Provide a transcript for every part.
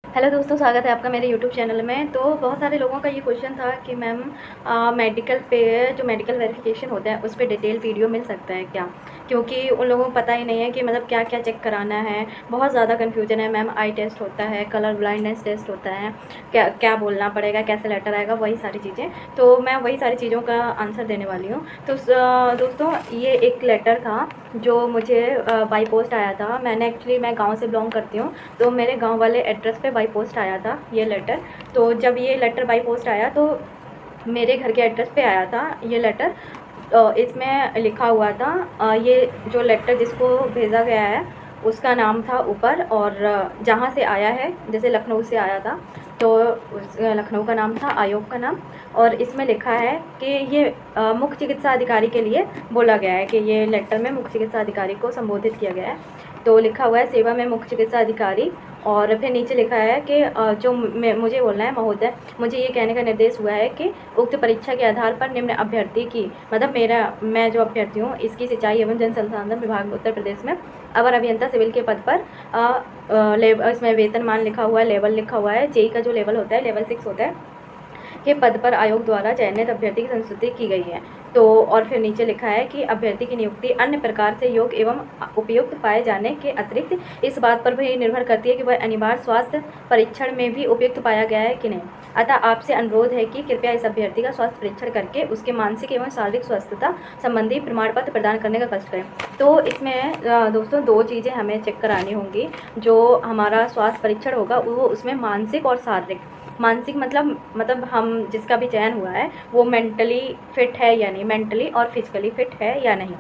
Hello दोस्तों, स्वागत है आपका मेरे यूट्यूब चैनल में। तो बहुत सारे लोगों का ये क्वेश्चन था कि मैम मेडिकल पे जो मेडिकल वेरिफिकेशन होता है उस पे डिटेल वीडियो मिल सकता है क्या? क्योंकि उन लोगों को पता ही नहीं है कि मतलब क्या क्या चेक कराना है। बहुत ज़्यादा कन्फ्यूजन है मैम। आई टेस्ट होता है, कलर ब्लाइंडनेस टेस्ट होता है, क्या क्या बोलना पड़ेगा, कैसे लेटर आएगा, वही सारी चीज़ें। तो मैं वही सारी चीज़ों का आंसर देने वाली हूँ। तो दोस्तों, ये एक लेटर था जो मुझे बाई पोस्ट आया था। मैं गाँव से बिलोंग करती हूँ, तो मेरे गांव वाले एड्रेस पे बाई पोस्ट आया था ये लेटर। तो जब ये लेटर बाई पोस्ट आया तो मेरे घर के एड्रेस पे आया था ये लेटर। इसमें लिखा हुआ था, ये जो लेटर जिसको भेजा गया है उसका नाम था ऊपर, और जहाँ से आया है, जैसे लखनऊ से आया था तो उस लखनऊ का नाम था, आयोग का नाम। और इसमें लिखा है कि ये मुख्य चिकित्सा अधिकारी के लिए बोला गया है, कि ये लेटर में मुख्य चिकित्सा अधिकारी को संबोधित किया गया है। तो लिखा हुआ है सेवा में मुख्य चिकित्सा अधिकारी, और फिर नीचे लिखा है कि जो मुझे बोलना है, महोदय, मुझे ये कहने का निर्देश हुआ है कि उक्त परीक्षा के आधार पर निम्न अभ्यर्थी की, मतलब मैं जो अभ्यर्थी हूँ इसकी सिंचाई एवं जन संसाधन विभाग उत्तर प्रदेश में अवर अभियंता सिविल के पद पर इसमें वेतनमान लिखा हुआ है, लेवल लिखा हुआ है, जेई का जो लेवल होता है लेवल 6 होता है, के पद पर आयोग द्वारा चयनित अभ्यर्थी की संस्तुति की गई है। तो और फिर नीचे लिखा है कि अभ्यर्थी की नियुक्ति अन्य प्रकार से योग्य एवं उपयुक्त पाए जाने के अतिरिक्त इस बात पर भी निर्भर करती है कि वह अनिवार्य स्वास्थ्य परीक्षण में भी उपयुक्त पाया गया है कि नहीं। अतः आपसे अनुरोध है कि कृपया इस अभ्यर्थी का स्वास्थ्य परीक्षण करके उसके मानसिक एवं शारीरिक स्वस्थता संबंधी प्रमाण पत्र प्रदान करने का कष्ट करें। तो इसमें दोस्तों 2 चीज़ें हमें चेक करानी होंगी। जो हमारा स्वास्थ्य परीक्षण होगा वो उसमें मानसिक और शारीरिक। मानसिक मतलब हम जिसका भी चयन हुआ है वो मेंटली फिट है या नहीं, मेंटली और फिजिकली फिट है या नहीं।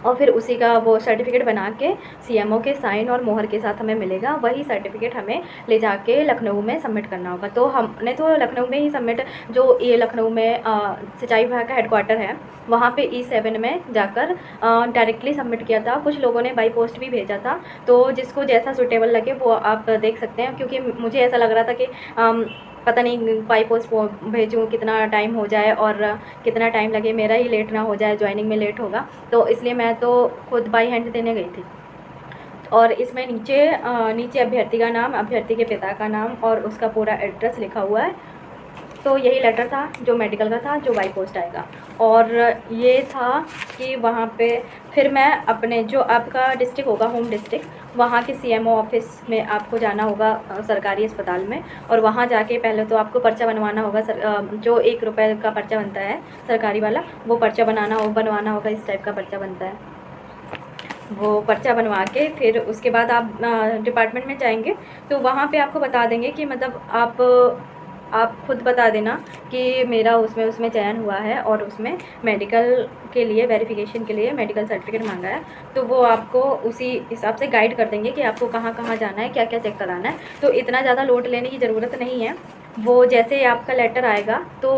और फिर उसी का वो सर्टिफिकेट बना के सीएमओ के साइन और मोहर के साथ हमें मिलेगा। वही सर्टिफिकेट हमें ले जाके लखनऊ में सबमिट करना होगा। तो हमने तो लखनऊ में ही सबमिट, जो ये लखनऊ में सिंचाई विभाग का हेडक्वार्टर है वहाँ पे E7 में जाकर डायरेक्टली सबमिट किया था। कुछ लोगों ने बाई पोस्ट भी भेजा था, तो जिसको जैसा सूटेबल लगे वो आप देख सकते हैं। क्योंकि मुझे ऐसा लग रहा था कि पता नहीं बाई पोस्ट भेजूँ, कितना टाइम हो जाए और कितना टाइम लगे, मेरा ही लेट ना हो जाए, ज्वाइनिंग में लेट होगा, तो इसलिए मैं तो खुद बाई हैंड देने गई थी। और इसमें नीचे अभ्यर्थी का नाम, अभ्यर्थी के पिता का नाम और उसका पूरा एड्रेस लिखा हुआ है। तो यही लेटर था जो मेडिकल का था, जो बाई पोस्ट आएगा। और ये था कि वहाँ पे फिर मैं अपने जो आपका डिस्ट्रिक्ट होगा, होम डिस्ट्रिक्ट, वहाँ के सीएमओ ऑफिस में आपको जाना होगा, सरकारी अस्पताल में। और वहाँ जाके पहले तो आपको पर्चा बनवाना होगा, जो 1 रुपये का पर्चा बनता है सरकारी वाला, वो पर्चा बनवाना होगा। इस टाइप का पर्चा बनता है, वो पर्चा बनवा के फिर उसके बाद आप डिपार्टमेंट में जाएंगे तो वहाँ पे आपको बता देंगे कि मतलब आप खुद बता देना कि मेरा उसमें चयन हुआ है और उसमें मेडिकल के लिए वेरिफिकेशन के लिए मेडिकल सर्टिफिकेट मांगा है। तो वो आपको उसी हिसाब से गाइड कर देंगे कि आपको कहाँ कहाँ जाना है, क्या क्या चेक कराना है। तो इतना ज़्यादा लोड लेने की ज़रूरत नहीं है। वो जैसे आपका लेटर आएगा तो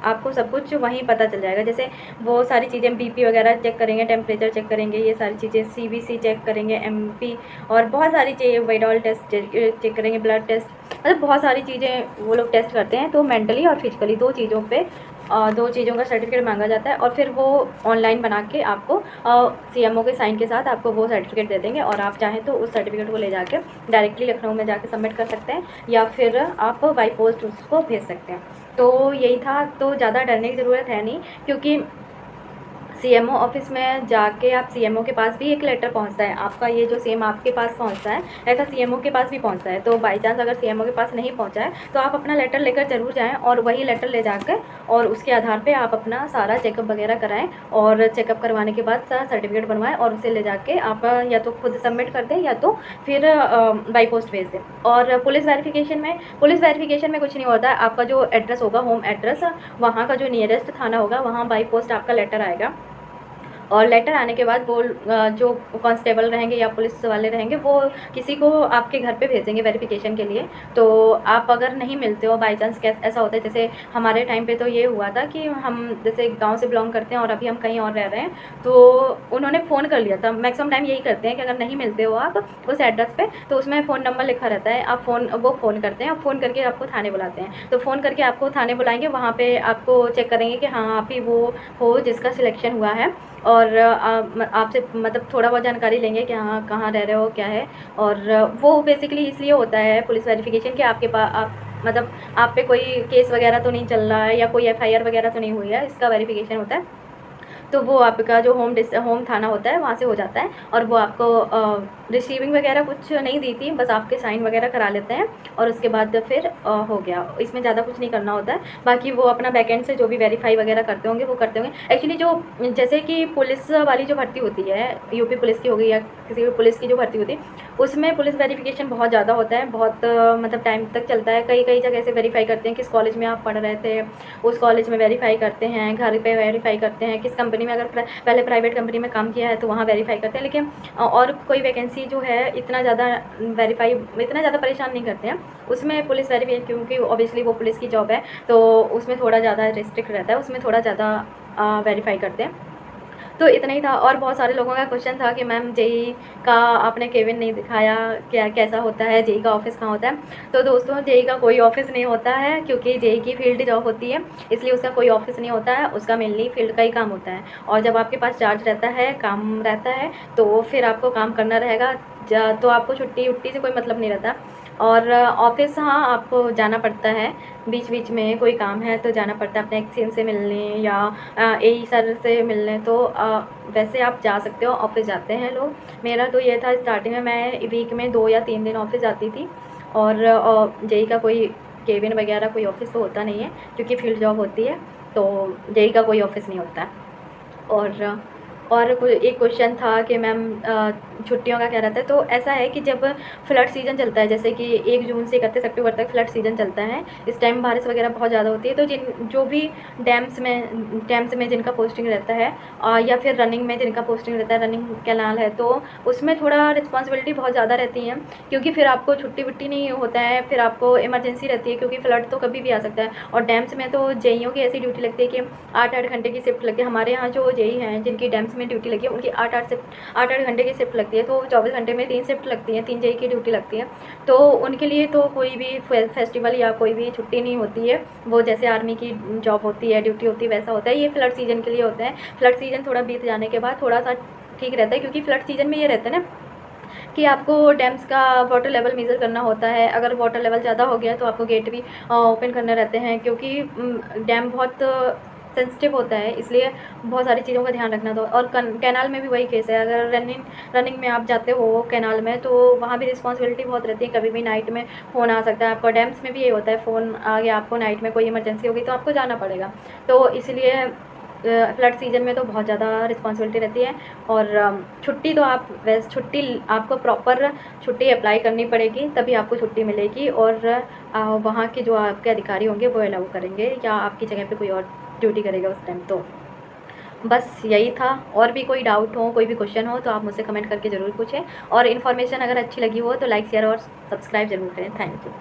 आपको सब कुछ वहीं पता चल जाएगा। जैसे वो सारी चीज़ें बीपी वगैरह चेक करेंगे, टेम्परेचर चेक करेंगे, ये सारी चीज़ें सीबीसी चेक करेंगे, एमपी और बहुत सारी चीज़ें, वाइडॉल टेस्ट चेक करेंगे, ब्लड टेस्ट, मतलब बहुत सारी चीज़ें वो लोग टेस्ट करते हैं। तो मेंटली और फिजिकली 2 चीज़ों पे 2 चीज़ों का सर्टिफिकेट मांगा जाता है। और फिर वो ऑनलाइन बना के आपको सीएमओ के साइन के साथ आपको वो सर्टिफिकेट दे देंगे। और आप चाहें तो उस सर्टिफिकेट को ले जाकर डायरेक्टली लखनऊ में जाके सबमिट कर सकते हैं, या फिर आप बाई पोस्ट उसको भेज सकते हैं। तो यही था। तो ज़्यादा डरने की ज़रूरत है नहीं, क्योंकि सीएमओ ऑफिस में जाके आप सीएमओ के पास भी एक लेटर पहुंचता है आपका, ये जो सेम आपके पास पहुंचता है ऐसा सीएमओ के पास भी पहुंचता है। तो बाई चांस अगर सीएमओ के पास नहीं पहुंचा है तो आप अपना लेटर लेकर ज़रूर जाएं, और वही लेटर ले जाकर और उसके आधार पे आप अपना सारा चेकअप वगैरह कराएं, और चेकअप करवाने के बाद सारा सर्टिफिकेट बनवाएं और उसे ले जाके आप या तो खुद सबमिट कर दें या तो फिर बाई पोस्ट भेज दें। और पुलिस वेरिफिकेशन में कुछ नहीं होता है। आपका जो एड्रेस होगा, होम एड्रेस, वहाँ का जो नियरेस्ट थाना होगा वहाँ बाई पोस्ट आपका लेटर आएगा। और लेटर आने के बाद वो जो कांस्टेबल रहेंगे या पुलिस वाले रहेंगे वो किसी को आपके घर पे भेजेंगे वेरिफिकेशन के लिए। तो आप अगर नहीं मिलते हो, बाई चांस ऐसा होता है, जैसे हमारे टाइम पे तो ये हुआ था कि हम जैसे गांव से बिलोंग करते हैं और अभी हम कहीं और रह रहे हैं, तो उन्होंने फ़ोन कर लिया था। मैक्सिमम टाइम यही करते हैं कि अगर नहीं मिलते हो आप उस एड्रेस पे तो उसमें फ़ोन नंबर लिखा रहता है, आप वो फ़ोन करते हैं, आप फ़ोन करके आपको थाने बुलाते हैं। तो फ़ोन करके आपको थाने बुलाएंगे, वहाँ पर आपको चेक करेंगे कि हाँ आप ही वो हो जिसका सिलेक्शन हुआ है। और आपसे मतलब थोड़ा बहुत जानकारी लेंगे कि हाँ कहाँ रह रहे हो क्या है। और वो बेसिकली इसलिए होता है पुलिस वेरिफिकेशन कि आपके पास आप मतलब आप पे कोई केस वगैरह तो नहीं चल रहा है या कोई एफआईआर वगैरह तो नहीं हुई है, इसका वेरिफिकेशन होता है। तो वो आपका जो होम थाना होता है वहाँ से हो जाता है। और वो आपको रिसीविंग वगैरह कुछ नहीं दी थी, बस आपके साइन वगैरह करा लेते हैं और उसके बाद फिर हो गया। इसमें ज़्यादा कुछ नहीं करना होता है। बाकी वो अपना बैकएंड से जो भी वेरीफाई वगैरह करते होंगे वो करते होंगे। एक्चुअली जो जैसे कि पुलिस वाली जो भर्ती होती है, यूपी पुलिस की हो गई या किसी भी पुलिस की जो भर्ती होती है, उसमें पुलिस वेरिफिकेशन बहुत ज़्यादा होता है, बहुत मतलब टाइम तक चलता है। कई कई जगह से वेरीफाई करते हैं, किस कॉलेज में आप पढ़ रहे थे उस कॉलेज में वेरीफाई करते हैं, घर पे वेरीफाई करते हैं, किस कंपनी में अगर पहले प्राइवेट कंपनी में काम किया है तो वहाँ वेरीफाई करते हैं। लेकिन और कोई वैकेंसी जो है इतना ज़्यादा वेरीफाई इतना ज़्यादा परेशान नहीं करते हैं उसमें पुलिस वेरीफाई, क्योंकि ऑब्वियसली वो पुलिस की जॉब है तो उसमें थोड़ा ज़्यादा रिस्ट्रिक्ट रहता है, उसमें थोड़ा ज़्यादा वेरीफाई करते हैं। तो इतना ही था। और बहुत सारे लोगों का क्वेश्चन था कि मैम जेई का आपने केबिन नहीं दिखाया, क्या कैसा होता है, जेई का ऑफिस कहाँ होता है। तो दोस्तों जेई का कोई ऑफिस नहीं होता है, क्योंकि जेई की फील्ड जॉब होती है, इसलिए उसका कोई ऑफिस नहीं होता है, उसका मेनली फील्ड का ही काम होता है। और जब आपके पास चार्ज रहता है, काम रहता है, तो फिर आपको काम करना रहेगा, तो आपको छुट्टी उट्टी से कोई मतलब नहीं रहता। और ऑफिस हाँ आपको जाना पड़ता है, बीच बीच में कोई काम है तो जाना पड़ता है अपने एक्सचेंज से मिलने या एई सर से मिलने। तो वैसे आप जा सकते हो, ऑफिस जाते हैं लोग। मेरा तो ये था स्टार्टिंग में मैं वीक में 2 या 3 दिन ऑफिस जाती थी। और जेई का कोई केबिन वगैरह कोई ऑफिस तो होता नहीं है, क्योंकि फील्ड जॉब होती है, तो जेई का कोई ऑफिस नहीं होता। और कोई एक क्वेश्चन था कि मैम छुट्टियों का क्या रहता है। तो ऐसा है कि जब फ्लड सीज़न चलता है, जैसे कि 1 जून से 31 अक्टूबर तक फ्लड सीज़न चलता है, इस टाइम बारिश वगैरह बहुत ज़्यादा होती है। तो जो भी डैम्स में जिनका पोस्टिंग रहता है या फिर रनिंग में जिनका पोस्टिंग रहता है, रनिंग कैनाल है, तो उसमें थोड़ा रिस्पॉन्सिबिलिटी बहुत ज़्यादा रहती है, क्योंकि फिर आपको छुट्टी वुट्टी नहीं होता है, फिर आपको इमरजेंसी रहती है, क्योंकि फ्लड तो कभी भी आ सकता है। और डैम्स में तो जेईओ की ऐसी ड्यूटी लगती है कि 8-8 घंटे की शिफ्ट लगती है। हमारे यहाँ जो जेई हैं जिनकी डैम्स में ड्यूटी लगी है उनकी 8-8 घंटे की शिफ्ट लगती है, तो 24 घंटे में 3 शिफ्ट लगती हैं, 3 जेई की ड्यूटी लगती है। तो उनके लिए तो कोई भी फेस्टिवल या कोई भी छुट्टी नहीं होती है, वो जैसे आर्मी की जॉब होती है, ड्यूटी होती है, वैसा होता है। ये फ्लड सीजन के लिए होता है। फ्लड सीजन थोड़ा बीत जाने के बाद थोड़ा सा ठीक रहता है, क्योंकि फ्लड सीजन में ये रहता है ना कि आपको डैम्स का वाटर लेवल मेज़र करना होता है। अगर वाटर लेवल ज़्यादा हो गया तो आपको गेट भी ओपन करने रहते हैं, क्योंकि डैम बहुत सेंसिटिव होता है, इसलिए बहुत सारी चीज़ों का ध्यान रखना। तो और कैनाल में भी वही केस है, अगर रनिंग में आप जाते हो कैनाल में तो वहाँ भी रिस्पॉन्सिबिलिटी बहुत रहती है, कभी भी नाइट में फ़ोन आ सकता है आपका। डैम्स में भी ये होता है, फ़ोन आ गया आपको नाइट में, कोई इमरजेंसी हो गई तो आपको जाना पड़ेगा। तो इसलिए फ्लड सीजन में तो बहुत ज़्यादा रिस्पॉन्सिबिलिटी रहती है। और छुट्टी तो आप वैसे छुट्टी आपको प्रॉपर छुट्टी अप्लाई करनी पड़ेगी, तभी आपको छुट्टी मिलेगी। और वहाँ के जो आपके अधिकारी होंगे वो अलाउ करेंगे, या आपकी जगह पे कोई और ड्यूटी करेगा उस टाइम। तो बस यही था। और भी कोई डाउट हो, कोई भी क्वेश्चन हो तो आप मुझसे कमेंट करके ज़रूर पूछें। और इन्फॉर्मेशन अगर अच्छी लगी हो तो लाइक शेयर और सब्सक्राइब ज़रूर करें। Thank you.